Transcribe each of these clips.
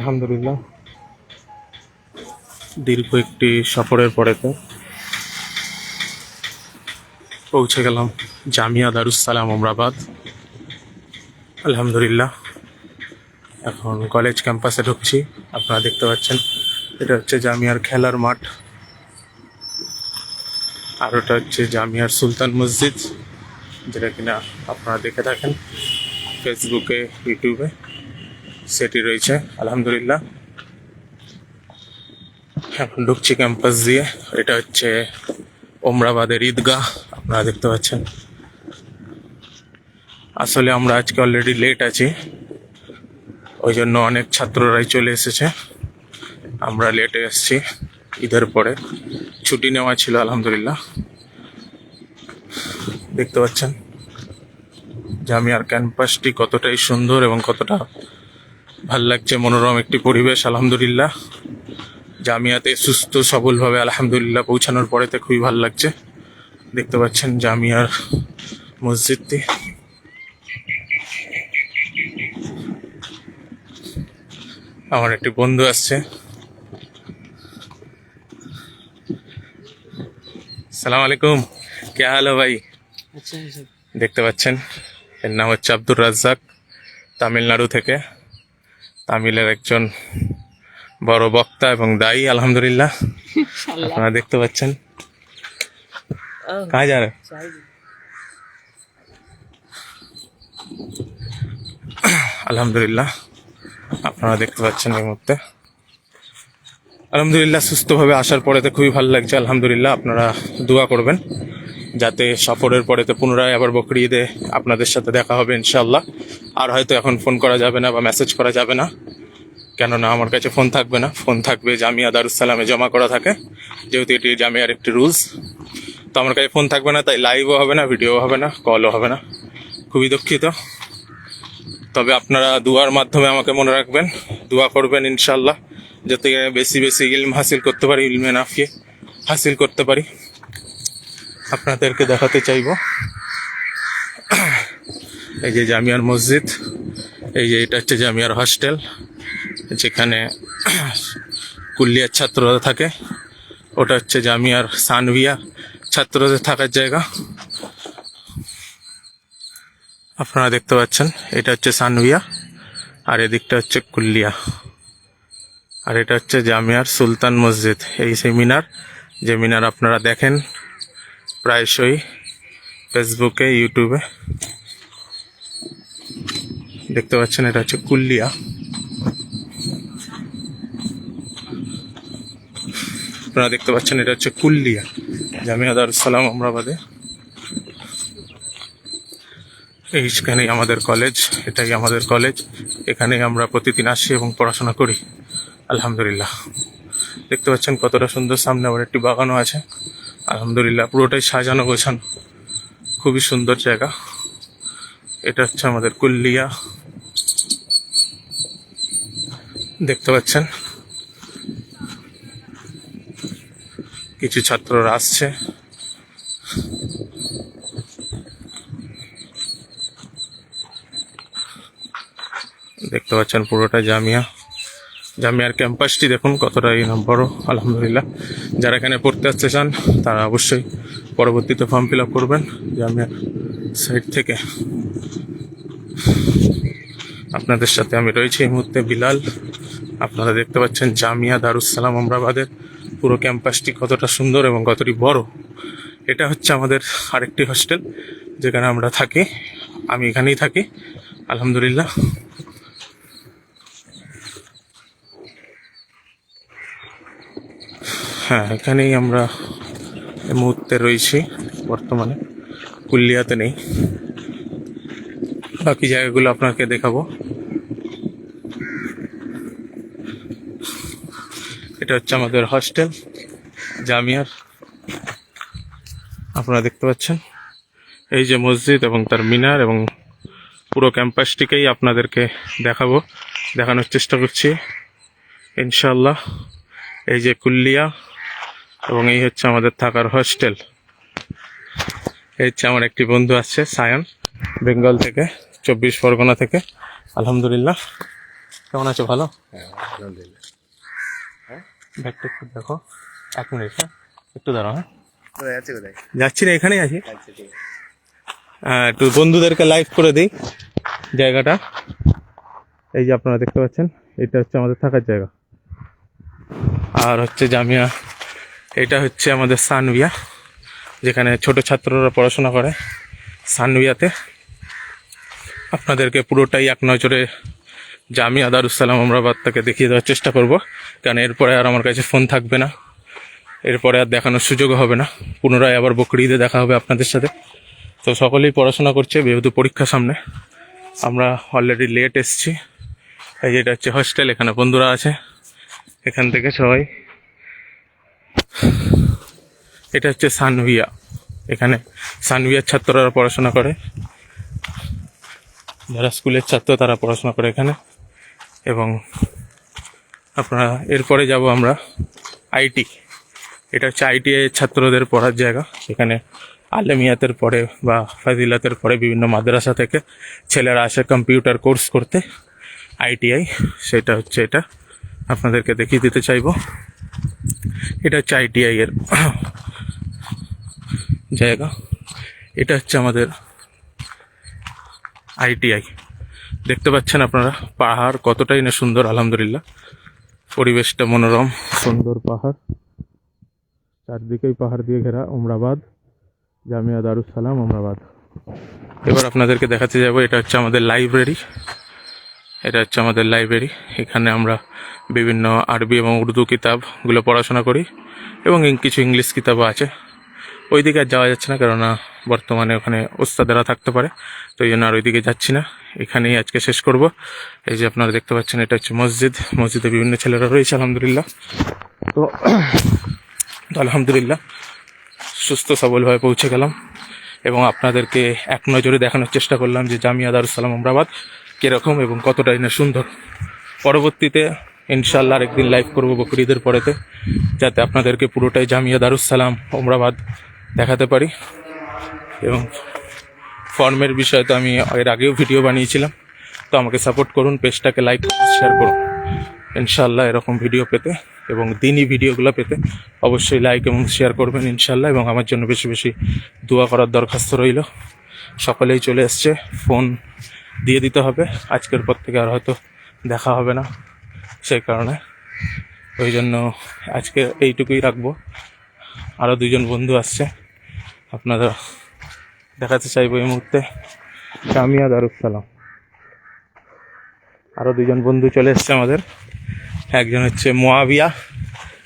আলহামদুলিল্লাহ, দীর্ঘ একটি সফরের পরে তো পৌঁছে গেলাম জামিয়া দারুস সালাম ওমরাবাদ। আলহামদুলিল্লাহ, এখন কলেজ ক্যাম্পাসে ঢুকছি। আপনারা দেখতে পাচ্ছেন এটা হচ্ছে জামিয়ার খেলার মাঠ, আর ওটা হচ্ছে জামিয়ার সুলতান মসজিদ, যেটা কিনা আপনারা দেখে থাকেন ফেসবুকে, ইউটিউবে সেটি রয়েছে। আলহামদুলিল্লাহ, এখন ঢুকছি ক্যাম্পাস দিয়ে। এটা হচ্ছে ওমরাবাদের ঈদগাহ, আপনারা দেখতে পাচ্ছেন। আসলে আমরা আজকে অলরেডি লেট আছি, ওই জন্য অনেক ছাত্ররাই চলে এসেছে। আমরা লেটে এসেছি, ঈদের পরে ছুটি নেওয়া ছিল। আলহামদুলিল্লাহ, দেখতে পাচ্ছেন জামিয়ার ক্যাম্পাসটি কতটাই সুন্দর এবং কতটা ভাল লাগছে, মনোরম একটি পরিবেশ। আলহামদুলিল্লাহ, জামিয়াতে সুস্থ সবলভাবে আলহামদুলিল্লাহ পৌঁছানোর পরেতে খুবই ভালো লাগছে। দেখতে পাচ্ছেন জামিয়ার মসজিদটি। আমার একটি বন্ধু আসছে। সালাম আলাইকুম, কে হাল ভাই? দেখতে পাচ্ছেন এর নাম হচ্ছে আব্দুর রাজ্জাক, তামিলনাড়ু থেকে। তামিলের একজন বড় বক্তা এবং দায়ী। আলহামদুলিল্লাহ, আপনারা দেখতে পাচ্ছেন। কাজ আর আলহামদুলিল্লাহ, আপনারা দেখতে পাচ্ছেন এই মুহূর্তে। আলহামদুলিল্লাহ, সুস্থভাবে আসার পরেতে খুবই ভালো লাগছে। আলহামদুলিল্লাহ, আপনারা দোয়া করবেন যাতে সফরের পরেতে পুনরায় আবার বকরি ঈদে আপনাদের সাথে দেখা হবে ইনশাআল্লাহ। আর হয়তো এখন ফোন করা যাবে না বা মেসেজ করা যাবে না, কেননা আমার কাছে ফোন থাকবে না। ফোন থাকবে জামিয়া দারুস সালামে জমা করা থাকে, যেহেতু এটি জামিয়ার একটি রুলস। তো আমার কাছে ফোন থাকবে না, তাই লাইভও হবে না, ভিডিও হবে না, কলও হবে না। খুবই দুঃখিত। তবে আপনারা দুয়ার মাধ্যমে আমাকে মনে রাখবেন, দোয়া করবেন ইনশাআল্লাহ, যাতে বেশি বেশি ইলম হাসিল করতে পারি, ইলমে নাফিয়ে হাসিল করতে পারি। আপনাদেরকে দেখাতে চাইব এই যে জামিয়ার মসজিদ, এই যে এটা হচ্ছে জামিয়ার হস্টেল, যেখানে কুল্লিয়ার ছাত্ররা থাকে। ওটা হচ্ছে জামিয়ার সানভিয়া ছাত্রদের থাকার জায়গা। আপনারা দেখতে পাচ্ছেন এটা হচ্ছে সানভিয়া, আর এদিকটা হচ্ছে কুল্লিয়া, আর এটা হচ্ছে জামিয়ার সুলতান মসজিদ। এই সেই মিনার, যে মিনার আপনারা দেখেন প্রায়শই ফেসবুকে, ইউটিউবে। দেখতে পাচ্ছেন এটা হচ্ছে কুল্লিয়া। আপনারা দেখতে পাচ্ছেন এটা হচ্ছে কুল্লিয়া, জামিয়া দারুস সালাম ওমরাবাদে। এইখানেই আমাদের কলেজ, এটাই আমাদের কলেজ। এখানেই আমরা প্রতিদিন আসি এবং পড়াশোনা করি। আলহামদুলিল্লাহ, দেখতে পাচ্ছেন কতটা সুন্দর। সামনে আবার একটি বাগানও আছে। আলহামদুলিল্লাহ, পুরোটাই সাজানো গোছানো, খুবই সুন্দর জায়গা। এটা হচ্ছে আমাদের কুল্লিয়া, দেখতে পাচ্ছেন। কিছু ছাত্ররা আসছে। দেখতে পাচ্ছেন পুরোটা জামিয়া। জামিয়ার ক্যাম্পাসটি দেখুন কতটা বড়। আলহামদুলিল্লাহ, যারা এখানে পড়তে আসতে চান তারা অবশ্যই পরবর্তীতে ফর্ম ফিল আপ করবেন জামিয়ার সাইড থেকে। আপনাদের সাথে আমি রয়েছি এই মুহূর্তে বিলাল। আপনারা দেখতে পাচ্ছেন জামিয়া দারুস সালাম ওমরাবাদের পুরো ক্যাম্পাসটি কতটা সুন্দর এবং কতটি বড়। এটা হচ্ছে আমাদের আরেকটি হস্টেল, যেখানে আমরা থাকি। আমি এখানেই থাকি। আলহামদুলিল্লাহ, হ্যাঁ, এখানেই আমরা এই মুহূর্তে রয়েছি বর্তমানে। কুল্লিয়াতে নেই, বাকি জায়গাগুলো আপনাকে দেখাবো। এটা হচ্ছে আমাদের হস্টেল জামিয়ার। আপনারা দেখতে পাচ্ছেন এই যে মসজিদ এবং তার মিনার, এবং পুরো ক্যাম্পাসটিকেই আপনাদেরকে দেখানোর চেষ্টা করছি ইনশাআল্লাহ। এই যে কুল্লিয়া, এবং এই হচ্ছে আমাদের থাকার হস্টেল। এই হচ্ছে আমার একটি বন্ধু আসছে, সায়ান, বেঙ্গল থেকে, 24 পরগনা থেকে। আলহামদুলিল্লাহ, কেমন আছো? ভালো? হ্যাঁ আলহামদুলিল্লাহ। ব্যাগটা একটু দেখো, 1 মিনিট, হ্যাঁ একটু দাঁড়াও। হ্যাঁ কোথায় আছে কোথায়? যাচ্ছি না, এখানেই আছি। আচ্ছা ঠিক আছে। একটু বন্ধুদেরকে লাইভ করে দিই জায়গাটা। এই যে আপনারা দেখতে পাচ্ছেন, এটা হচ্ছে আমাদের থাকার জায়গা, আর হচ্ছে জামিয়া, এটা হচ্ছে আমাদের সানভিয়া, যেখানে ছোট ছাত্ররা পড়াশোনা করে। সানভিয়াতে আপনাদেরকে পুরোটাই এক নজরে জামিয়া দারুসালাম আমরাবাদ থেকে দেখিয়ে দেওয়ার চেষ্টা করব, কারণ এরপরে আর আমার কাছে ফোন থাকবে না, এরপরে আর দেখানোর সুযোগও হবে না। পুনরায় আবার বকরি ঈদে দেখা হবে আপনাদের সাথে। তো সকলেই পড়াশোনা করছে, যেহেতু পরীক্ষা সামনে। আমরা অলরেডি লেট এসছি। এই যে এটা হচ্ছে হস্টেল, এখানে বন্ধুরা আছে, এখান থেকে সবাই। এটা হচ্ছে সানভিয়া, এখানে সানভিয়ার ছাত্ররা পড়াশোনা করে, যারা স্কুলের ছাত্র তারা পড়াশোনা করে এখানে। এবং আপনারা এরপরে যাব আমরা আইটি, এটা হচ্ছে আইটিআই ছাত্রদের পড়ার জায়গা। এখানে আলেমিয়াতের পরে বা ফাজিলাতের পরে বিভিন্ন মাদ্রাসা থেকে ছেলেরা আসে কম্পিউটার কোর্স করতে, আইটিআই। সেটা হচ্ছে এটা, আপনাদেরকে দেখিয়ে দিতে চাইবো। এটা হচ্ছে আইটিআই এর জায়গা, এটা হচ্ছে আমাদের আইটিআই। দেখতে পাচ্ছেন আপনারা পাহাড় কতটাই না সুন্দর, আলহামদুলিল্লাহ। পরিবেশটা মনোরম, সুন্দর পাহাড়, চারদিকেই পাহাড় দিয়ে ঘেরা। আমরাবাদ, জামিয়া দারুসালাম আমরাবাদ। এবার আপনাদেরকে দেখাতে যাব, এটা হচ্ছে আমাদের লাইব্রেরি, এটা হচ্ছে আমাদের লাইব্রেরি। এখানে আমরা বিভিন্ন আরবি এবং উর্দু কিতাবগুলো পড়াশোনা করি, এবং কিছু ইংলিশ কিতাবও আছে। ওইদিকে আর যাওয়া যাচ্ছে না, কেননা বর্তমানে ওখানে ওস্তাদেরা থাকতে পারে, তো এই জন্য আর ওইদিকে যাচ্ছি না। এখানেই আজকে শেষ করব। এই যে আপনারা দেখতে পাচ্ছেন, এটা হচ্ছে মসজিদ, মসজিদে বিভিন্ন ছেলেরা রয়েছে, আলহামদুলিল্লাহ। তো আলহামদুলিল্লাহ সুস্থ সবলভাবে পৌঁছে গেলাম, এবং আপনাদেরকে এক নজরে দেখানোর চেষ্টা করলাম যে জামিয়া দারুসালাম আমরাবাদ কীরকম এবং কতটাই না সুন্দর। পরবর্তীতে ইনশাআল্লাহ আরেকদিন লাইভ করবো বকরি ঈদের পরেতে, যাতে আপনাদেরকে পুরোটাই জামিয়া দারুসালাম আমরাবাদ দেখাতে পারি। এবং ফর্মের বিষয়ে তো আমি এর আগেও ভিডিও বানিয়েছিলাম, তো আমাকে সাপোর্ট করুন, পেজটাকে লাইক শেয়ার করুন। ইনশাআল্লাহ এরকম ভিডিও পেতে এবং দিনই ভিডিওগুলো পেতে অবশ্যই লাইক এবং শেয়ার করবেন ইনশাআল্লাহ, এবং আমার জন্য বেশি বেশি দোয়া করার দরখাস্ত রইল। সকলেই চলে এসছে, ফোন দিয়ে দিতে হবে, আজকের পর থেকে আর হয়তো দেখা হবে না, সেই কারণে ওই জন্য আজকে এইটুকুই রাখবো। আরও 2জন বন্ধু আসছে, আপনারা দেখাতে চাইবো এই মুহূর্তে জামিয়া দারুসালাম। আরও 2জন বন্ধু চলে এসছে আমাদের, একজন হচ্ছে মুয়াবিয়া,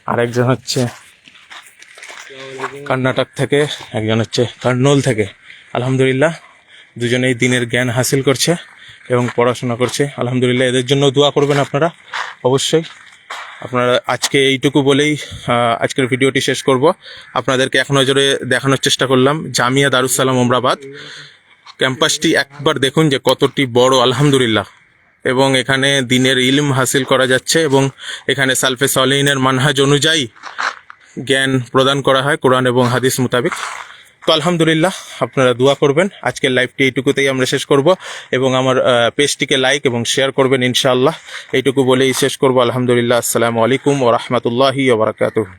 আর একজন হচ্ছে কর্ণাটক থেকে, একজন হচ্ছে কার্নুল থেকে। আলহামদুলিল্লাহ 2জনেই দিনের জ্ঞান হাসিল করছে এবং পড়াশোনা করছে, আলহামদুলিল্লাহ। এদের জন্য দোয়া করবেন আপনারা অবশ্যই। আপনারা আজকে এইটুকু বলেই আজকের ভিডিওটি শেষ করব। আপনাদেরকে এক নজরে দেখানোর চেষ্টা করলাম জামিয়া দারুসালাম আমরাবাদ ক্যাম্পাসটি, একবার দেখুন যে কতটি বড়, আলহামদুলিল্লাহ। এবং এখানে দিনের ইলম হাসিল করা যাচ্ছে, এবং এখানে সালফে সলিহিনের মানহাজ অনুযায়ী জ্ঞান প্রদান করা হয় কোরআন এবং হাদিস মোতাবেক। তো আলহামদুলিল্লাহ, আপনারা দোয়া করবেন। আজকের লাইভটি এইটুকুতেই আমরা শেষ করব, এবং আমার পেজটিকে লাইক এবং শেয়ার করবেন ইনশাআল্লাহ। এইটুকু বলেই শেষ করব। আলহামদুলিল্লাহ, আসসালামু আলাইকুম ওয়া রাহমাতুল্লাহি ওয়া বারাকাতুহু।